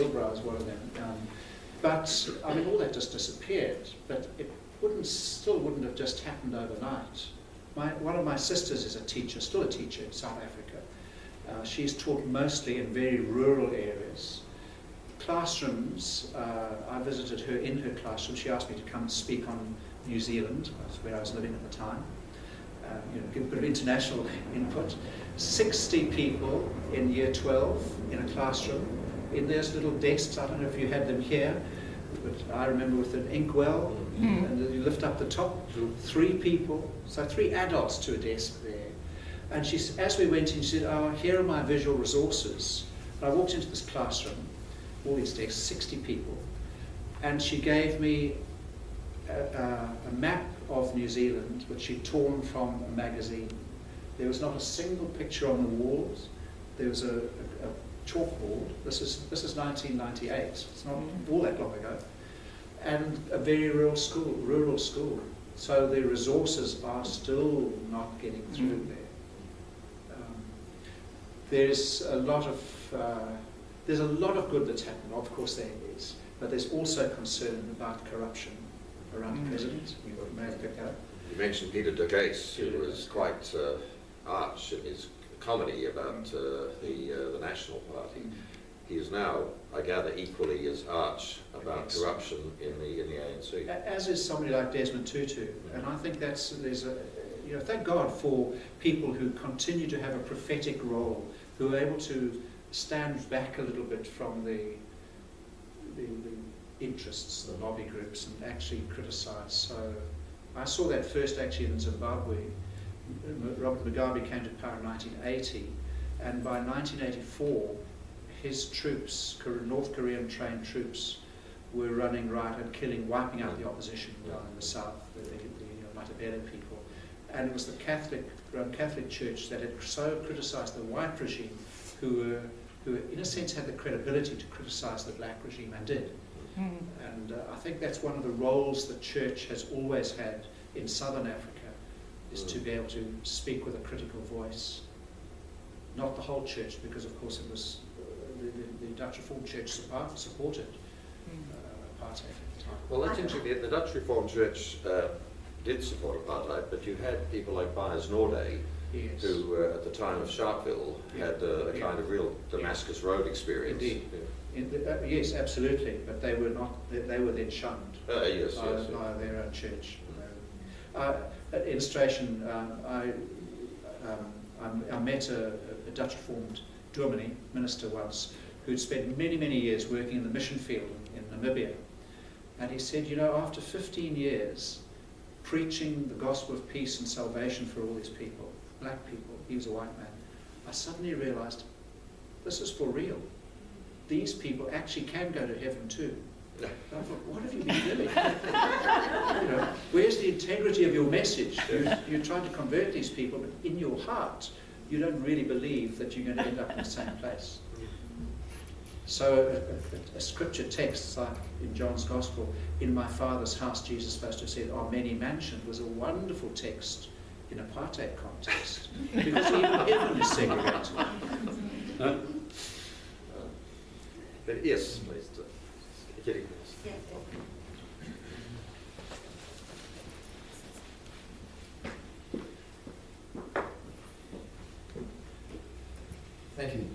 Gilbrow is one of them. But I mean, all that just disappeared. But it still wouldn't have just happened overnight. One of my sisters is a teacher, still a teacher in South Africa. She's taught mostly in very rural areas. Classrooms, I visited her in her classroom. She asked me to come and speak on New Zealand, that's where I was living at the time. Give a bit of international input. 60 people in year 12 in a classroom, in those little desks. I don't know if you had them here, but I remember with an inkwell, and you lift up the top, 3 people, so 3 adults to a desk there. And as we went in, she said, "Oh, here are my visual resources." And I walked into this classroom, all these desks, 60 people, and she gave me a map of New Zealand, which she'd torn from a magazine. There was not a single picture on the walls. There was a chalkboard. This is 1998. It's not all that long ago, and a very rural school. So the resources are still not getting through there. There's a lot of good that's happened. Of course there is, but there's also concern about corruption around the president. You may have picked that up. You mentioned Peter de Geus, who was quite arch in his comedy about the National Party. He is now, I gather, equally as arch about corruption in the ANC. As is somebody like Desmond Tutu, and I think thank God for people who continue to have a prophetic role, who are able to stand back a little bit from the interests, the lobby groups, and actually criticise. So I saw that first actually in Zimbabwe. Robert Mugabe came to power in 1980, and by 1984 his troops, North Korean trained troops, were running riot and wiping out the opposition down in the south, the Matabele people. And it was the Roman Catholic Church that had so criticised the white regime, who in a sense had the credibility to criticise the black regime, and did. And I think that's one of the roles the church has always had in southern Africa, is to be able to speak with a critical voice. Not the whole church, because of course it was the Dutch Reformed Church supported apartheid at the time. Well, that's interesting. The Dutch Reformed Church did support apartheid, but you had people like Pius Norde, Yes. who at the time of Sharpeville had a kind of real Damascus Road experience. Indeed. Yes, absolutely, but they were not. They were then shunned by their own church. Illustration: I met a Dutch Reformed dominee minister once who'd spent many years working in the mission field in Namibia, and he said, after 15 years preaching the gospel of peace and salvation for all these people, black people, he was a white man, I suddenly realised this is for real. These people actually can go to heaven too. And I thought, what have you been doing? Where's the integrity of your message? You're trying to convert these people, but in your heart, you don't really believe that you're going to end up in the same place. So a scripture text like in John's Gospel, "In my Father's house," Jesus is supposed to have said, "are many mansions," was a wonderful text in apartheid context, because even heaven is segregated. But yes, please. Thank you.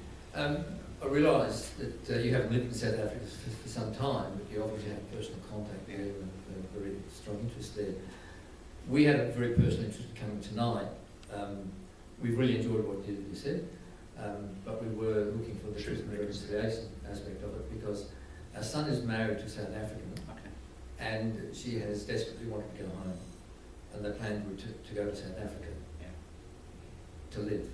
I realise that you haven't lived in South Africa for some time, but you obviously have personal contact there and a very strong interest there. We had a very personal interest in coming tonight. We've really enjoyed what you said, but we were looking for the truth and reconciliation aspect of it, because our son is married to a South African, and she has desperately wanted to go home, and they planned to go to South Africa to live.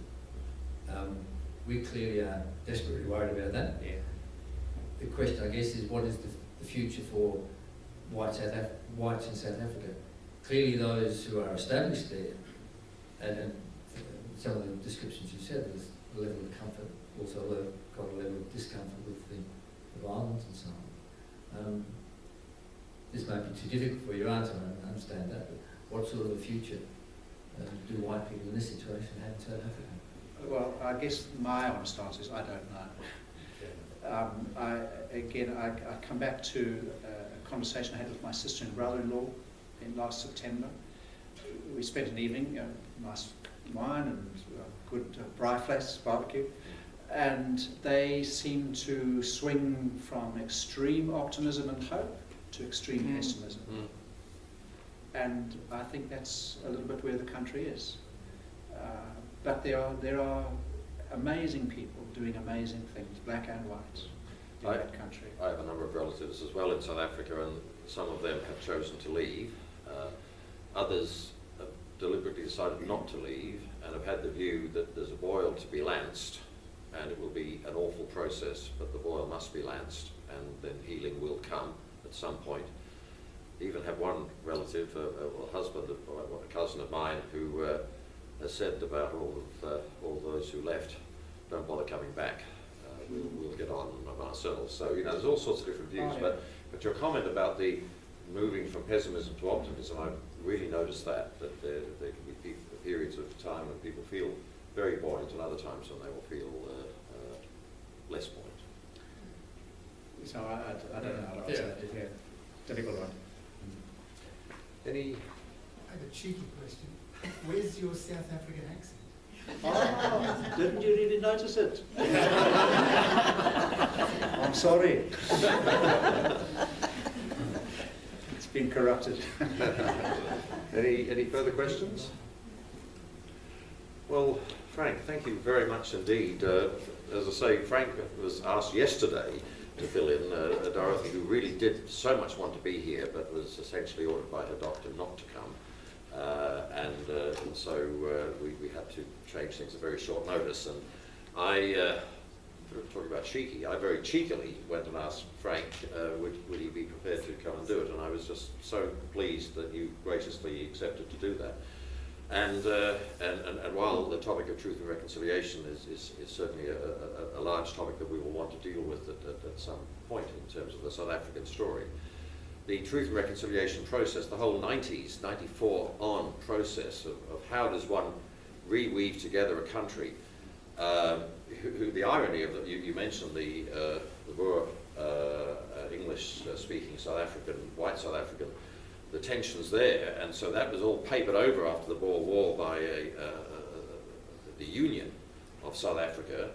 We clearly are desperately worried about that. The question, I guess, is what is the future for whites in South Africa? Clearly those who are established there, and some of the descriptions you said, there's a level of comfort, also got a level of discomfort with the violence and so on. This may be too difficult for you to answer, I understand that, but what sort of a future do white people in this situation have in South Africa? Well, I guess my honest answer is I don't know. again, I come back to a conversation I had with my sister and brother-in-law in last September. We spent an evening, nice wine and good braai barbecue, and they seemed to swing from extreme optimism and hope to extreme pessimism. And I think that's a little bit where the country is. But there are amazing people doing amazing things, black and white, in that country. I have a number of relatives as well in South Africa, and some of them have chosen to leave. Others have deliberately decided not to leave and have had the view that there's a boil to be lanced, and it will be an awful process, but the boil must be lanced, and then healing will come at some point. Even have one relative, a husband, a cousin of mine, who has said about all those who left, don't bother coming back. We'll get on ourselves. So there's all sorts of different views. Oh, yeah. But your comment about the moving from pessimism to optimism, I've really noticed that there can be periods of time when people feel very buoyant, and other times when they will feel less buoyant. So I don't know how to answer that. Yeah. Difficult one. Any? I have a cheeky question. Where's your South African accent? Oh, didn't you really notice it? I'm sorry. It's been corrupted. Any further questions? Well, Frank, thank you very much indeed. As I say, Frank was asked yesterday to fill in Dorothy, who really did so much want to be here, but was essentially ordered by her doctor not to come. And so we had to change things at very short notice. And I, talking about cheeky, I very cheekily went and asked Frank, would he be prepared to come and do it? And I was just so pleased that you graciously accepted to do that. And while the topic of truth and reconciliation is certainly a large topic that we will want to deal with at some point in terms of the South African story, the truth and reconciliation process, the whole 90s, 94 on process of how does one reweave together a country, the irony of you mentioned the Boer English-speaking South African, white South African, the tensions there, and so that was all papered over after the Boer War by the Union of South Africa,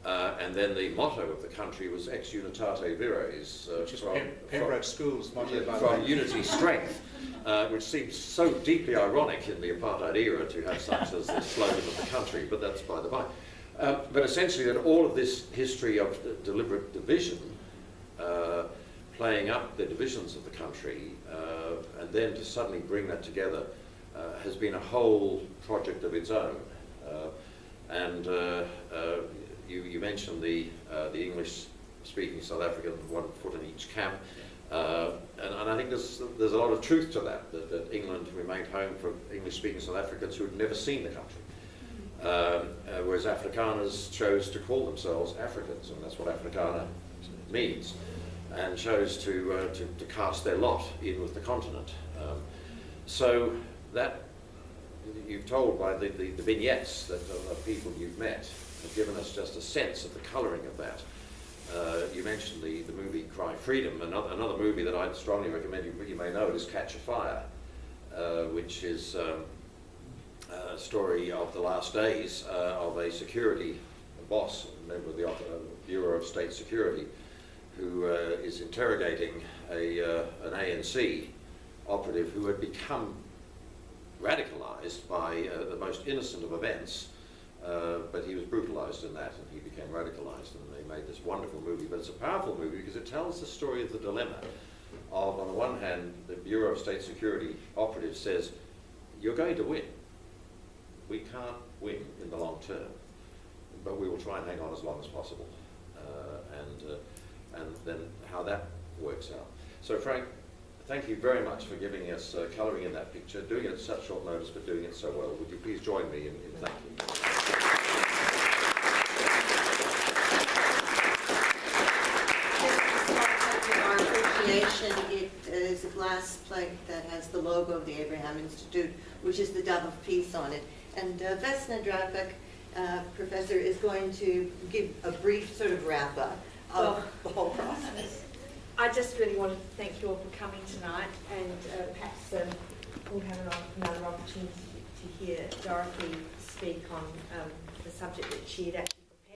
and then the motto of the country was Ex Unitate Vires, which is Pembroke School's motto, from unity strength, which seems so deeply ironic in the apartheid era to have such as the slogan of the country, but that's by the by. But essentially that all of this history of deliberate division, playing up the divisions of the country, and then to suddenly bring that together has been a whole project of its own. You mentioned the English-speaking South African, 1 foot in each camp, and I think there's a lot of truth to that England remained home for English-speaking South Africans who had never seen the country, whereas Afrikaners chose to call themselves Africans, and that's what Afrikaner means, and chose to cast their lot in with the continent. So that you've told by the vignettes that of people you've met have given us just a sense of the colouring of that. You mentioned the movie Cry Freedom. Another movie that I'd strongly recommend you may know is Catch a Fire, which is a story of the last days of a security boss, a member of the Bureau of State Security, who is interrogating an ANC operative who had become radicalised by the most innocent of events, but he was brutalised in that and he became radicalised, and they made this wonderful movie. But it's a powerful movie because it tells the story of the dilemma of, on the one hand, the Bureau of State Security operative says, you're going to win. We can't win in the long term, but we will try and hang on as long as possible. And then how that works out. So Frank, thank you very much for giving us colouring in that picture, doing it at such short notice, but doing it so well. Would you please join me in thanking you? Our appreciation, it is a glass plate that has the logo of the Abraham Institute, which is the Dove of Peace on it. And Vesna Drapik, Professor, is going to give a brief sort of wrap-up of the whole process. I just really wanted to thank you all for coming tonight, and perhaps we'll have another opportunity to hear Dorothy speak on the subject that she had actually